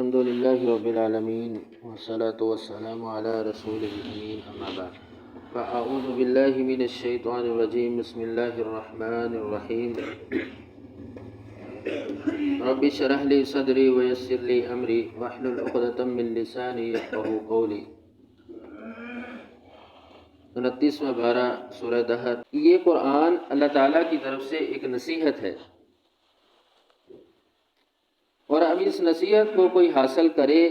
الحمد للہ رب العالمین والصلاة والسلام علی رسول الامین اما بعد فاعوذ باللہ من الشیطان الرجیم بسم اللہ الرحمن الرحیم رب اشرح لی صدری ویسر لی امری واحلل عقدۃ من لسانی یفقہوا قولی 29واں پارہ سورہ دہر۔ یہ قرآن اللہ تعالیٰ کی طرف سے ایک نصیحت ہے، اور اب اس نصیحت کو کوئی حاصل کرے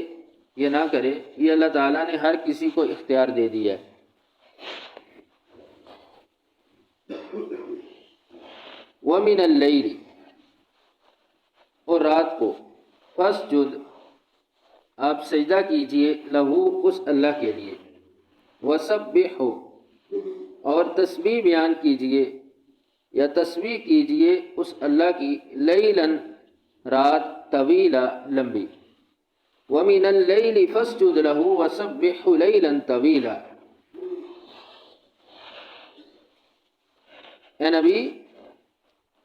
یا نہ کرے، یہ اللہ تعالیٰ نے ہر کسی کو اختیار دے دیا ہے۔ وَمِنَ اللَّيْلِ، اور رات کو، فَاسْجُدْ، آپ سجدہ کیجئے، لَهُ، اس اللہ کے لیے، وَسَبِّحُ، اور تسبیح بیان کیجئے یا تسبیح کیجئے اس اللہ کی، لیلاً، رات، طویلا، لمبی، وَمِنَ اللَّيْلِ فَاسْجُدْ لَهُ وَسَبِّحْهُ لَيْلًا طَوِيلًا۔ اے نبی،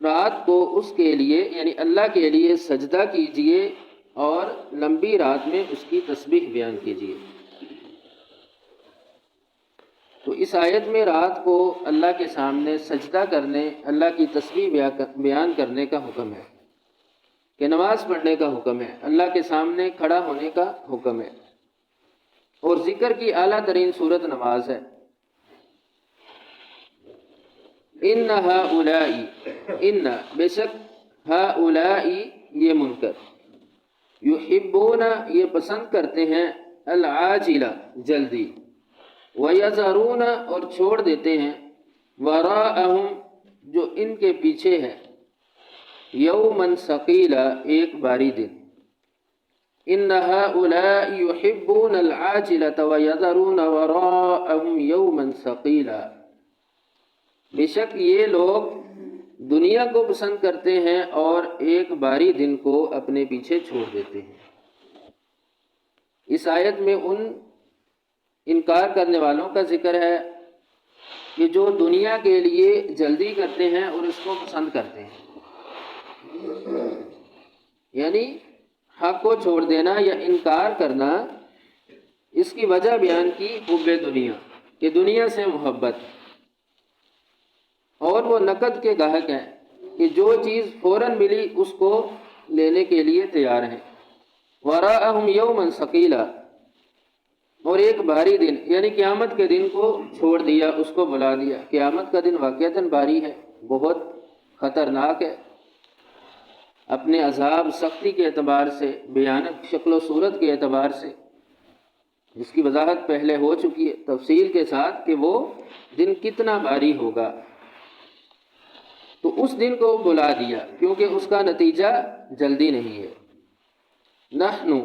رات کو اس کے لیے یعنی اللہ کے لیے سجدہ کیجئے اور لمبی رات میں اس کی تسبیح بیان کیجئے۔ تو اس آیت میں رات کو اللہ کے سامنے سجدہ کرنے، اللہ کی تسبیح بیان کرنے کا حکم ہے، کہ نماز پڑھنے کا حکم ہے، اللہ کے سامنے کھڑا ہونے کا حکم ہے، اور ذکر کی اعلیٰ ترین صورت نماز ہے۔ ان ہؤلاء، ان، بے شک، ہؤلاء، یہ منکر، یحبون، یہ پسند کرتے ہیں، العاجلہ، جلدی، وَيَذَرُونَ، اور چھوڑ دیتے ہیں، وَرَاءَهُمْ، جو ان کے پیچھے ہے، یوماً ثقیلا، ایک باری دن۔ ان ہؤلاء یحبون العاجلة وَيَذَرُونَ وَرَاءَهُمْ یوماً ثقیلا، بے شک یہ لوگ دنیا کو پسند کرتے ہیں اور ایک باری دن کو اپنے پیچھے چھوڑ دیتے ہیں۔ اس آیت میں ان انکار کرنے والوں کا ذکر ہے کہ جو دنیا کے لیے جلدی کرتے ہیں اور اس کو پسند کرتے ہیں، یعنی حق کو چھوڑ دینا یا انکار کرنا، اس کی وجہ بیان کی حب دنیا، کہ دنیا سے محبت، اور وہ نقد کے گاہک ہیں کہ جو چیز فوراً ملی اس کو لینے کے لیے تیار ہیں۔ وراءہم یوما ثقیلا، اور ایک بھاری دن، یعنی قیامت کے دن کو چھوڑ دیا، اس کو بلا دیا۔ قیامت کا دن واقعتاً بھاری ہے، بہت خطرناک ہے، اپنے عذاب، سختی کے اعتبار سے، بھیانک شکل و صورت کے اعتبار سے، جس کی وضاحت پہلے ہو چکی ہے تفصیل کے ساتھ کہ وہ دن کتنا بھاری ہوگا۔ تو اس دن کو بلا دیا کیونکہ اس کا نتیجہ جلدی نہیں ہے۔ نحن،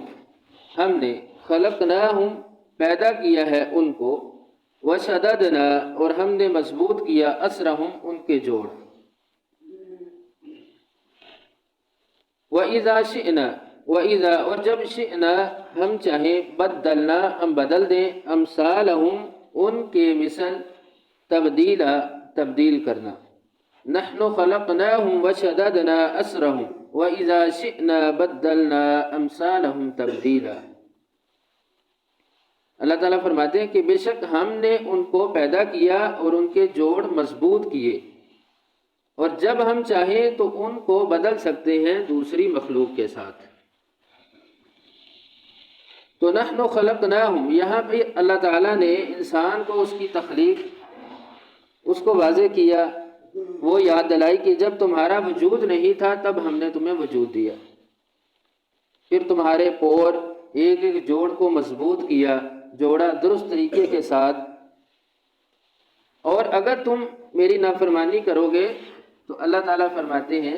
ہم نے، خلقناہم، پیدا کیا ہے ان کو، وشددنا، اور ہم نے مضبوط کیا، اسرہم، ان کے جوڑ۔ وَإِذَا شِئْنَا، وَإِذَا، اور جب شئنا، ہم چاہیں، بدلنا، ہم بدل دیں، امثالہم، ان کے مثل، تبدیلا، تبدیل کرنا۔ نحن خلقناہم وشددنا اسرہم وَإِذَا شِئْنَا بدلنا امثالہم تبدیلا۔ اللہ تعالیٰ فرماتے ہیں کہ بے شک ہم نے ان کو پیدا کیا اور ان کے جوڑ مضبوط کیے، اور جب ہم چاہیں تو ان کو بدل سکتے ہیں دوسری مخلوق کے ساتھ۔ تو نحن خلقناہم، یہاں پہ اللہ تعالیٰ نے انسان کو اس کی تخلیق، اس کو واضح کیا، وہ یاد دلائی کہ جب تمہارا وجود نہیں تھا تب ہم نے تمہیں وجود دیا، پھر تمہارے پور، ایک ایک جوڑ کو مضبوط کیا، جوڑا درست طریقے کے ساتھ، اور اگر تم میری نافرمانی کرو گے تو اللہ تعالیٰ فرماتے ہیں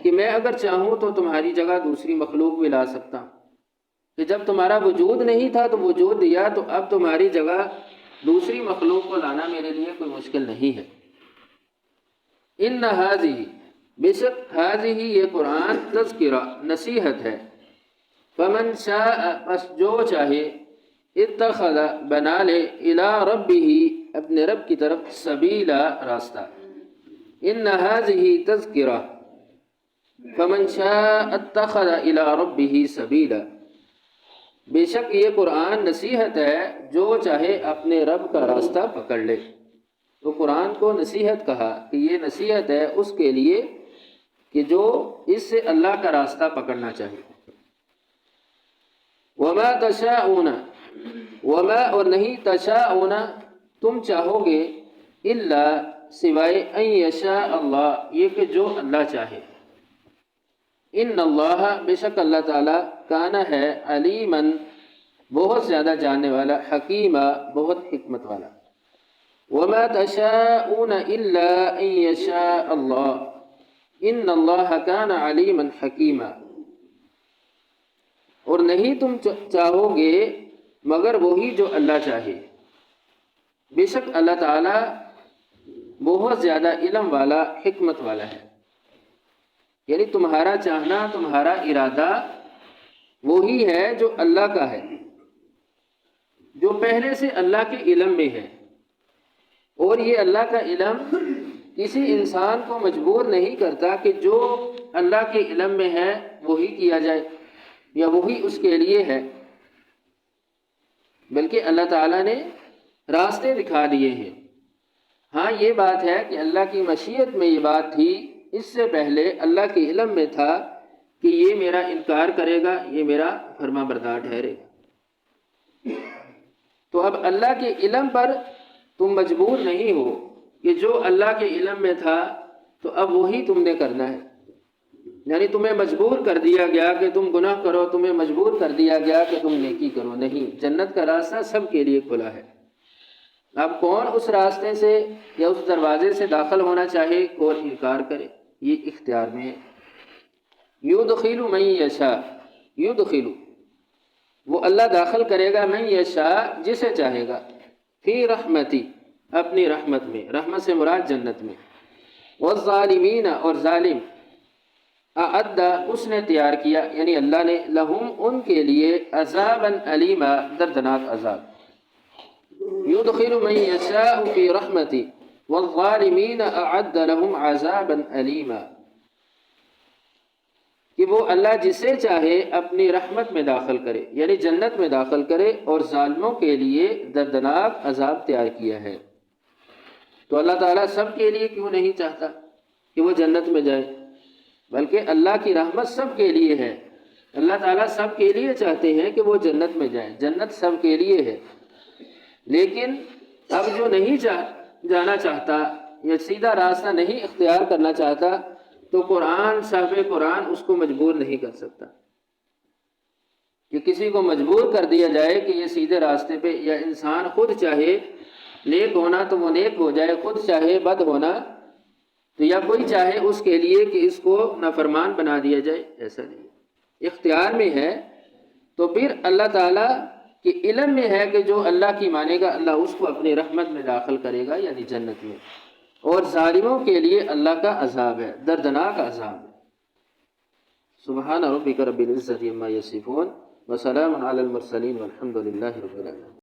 کہ میں اگر چاہوں تو تمہاری جگہ دوسری مخلوق بھی لا سکتا ہوں، کہ جب تمہارا وجود نہیں تھا تو وجود دیا، تو اب تمہاری جگہ دوسری مخلوق کو لانا میرے لیے کوئی مشکل نہیں ہے۔ ان ہذہ، بے شک ہذہ، یہ قرآن، تذکرہ، نصیحت ہے، فمن شاء، بس جو چاہے، اتخذ، بنا لے، الی ربہ، اپنے رب کی طرف، سبیلا، راستہ۔ ان ہذہ تذکرہ، فمن شاء اتخذ الی ربہ سبیلا، بے شک یہ قرآن نصیحت ہے، جو چاہے اپنے رب کا راستہ پکڑ لے۔ تو قرآن کو نصیحت کہا کہ یہ نصیحت ہے اس کے لیے کہ جو اس سے اللہ کا راستہ پکڑنا چاہے۔ وما تشاءون، وما اور نہیں، تشاءون تم چاہو گے، الا سوائے، ان یشاء اللہ یہ کہ جو اللہ چاہے۔ ان اللہ بے شک اللہ تعالیٰ، کانا ہے، علیماً بہت زیادہ جاننے والا، حکیمہ بہت حکمت والا۔ وما تشاءون الا ان یشاء اللہ ان اللہ کان علیما حکیما، اور نہیں تم چاہو گے مگر وہی جو اللہ چاہے۔ بے شک اللہ تعالیٰ بہت زیادہ علم والا، حکمت والا ہے۔ یعنی تمہارا چاہنا، تمہارا ارادہ وہی ہے جو اللہ کا ہے، جو پہلے سے اللہ کے علم میں ہے، اور یہ اللہ کا علم کسی انسان کو مجبور نہیں کرتا کہ جو اللہ کے علم میں ہے وہی کیا جائے یا وہی اس کے لیے ہے، بلکہ اللہ تعالیٰ نے راستے دکھا دیے ہیں۔ ہاں یہ بات ہے کہ اللہ کی مشیت میں یہ بات تھی، اس سے پہلے اللہ کے علم میں تھا کہ یہ میرا انکار کرے گا، یہ میرا فرما بردار ٹھہرے گا۔ تو اب اللہ کے علم پر تم مجبور نہیں ہو کہ جو اللہ کے علم میں تھا تو اب وہی تم نے کرنا ہے۔ یعنی تمہیں مجبور کر دیا گیا کہ تم گناہ کرو، تمہیں مجبور کر دیا گیا کہ تم نیکی کرو، نہیں، جنت کا راستہ سب کے لیے کھلا ہے۔ اب کون اس راستے سے یا اس دروازے سے داخل ہونا چاہے، کون انکار کرے، یہ اختیار میں ہے۔ یدخل من یشاء، یدخل وہ اللہ داخل کرے گا، من یشاء جسے چاہے گا، فی رحمتی اپنی رحمت میں، رحمت سے مراد جنت میں، والظالمین اور ظالم، اعد اس نے تیار کیا، یعنی اللہ نے، لہم ان کے لیے، عذابا علیما دردناک عذاب۔ یدخل من یشاء فی رحمتی والظالمین اعد لہم عذابا علیما، کہ وہ اللہ جسے چاہے اپنی رحمت میں داخل کرے، یعنی جنت میں داخل کرے، اور ظالموں کے لیے دردناک عذاب تیار کیا ہے۔ تو اللہ تعالیٰ سب کے لیے کیوں نہیں چاہتا کہ وہ جنت میں جائے، بلکہ اللہ کی رحمت سب کے لیے ہے۔ اللہ تعالیٰ سب کے لیے چاہتے ہیں کہ وہ جنت میں جائیں، جنت سب کے لیے ہے۔ لیکن اب جو نہیں جانا چاہتا یا سیدھا راستہ نہیں اختیار کرنا چاہتا، تو قرآن، صاحب قرآن اس کو مجبور نہیں کر سکتا کہ کسی کو مجبور کر دیا جائے کہ یہ سیدھے راستے پہ، یا انسان خود چاہے نیک ہونا تو وہ نیک ہو جائے، خود چاہے بد ہونا تو، یا کوئی چاہے اس کے لیے کہ اس کو نافرمان بنا دیا جائے، ایسا نہیں، اختیار میں ہے۔ تو پھر اللہ تعالیٰ کے علم میں ہے کہ جو اللہ کی مانے گا اللہ اس کو اپنی رحمت میں داخل کرے گا، یعنی جنت میں، اور ظالموں کے لیے اللہ کا عذاب ہے، دردناک عذاب ہے۔ سبحان ربک رب العزت عما یصفون وسلام علی المرسلین والحمد للہ رب العالمین۔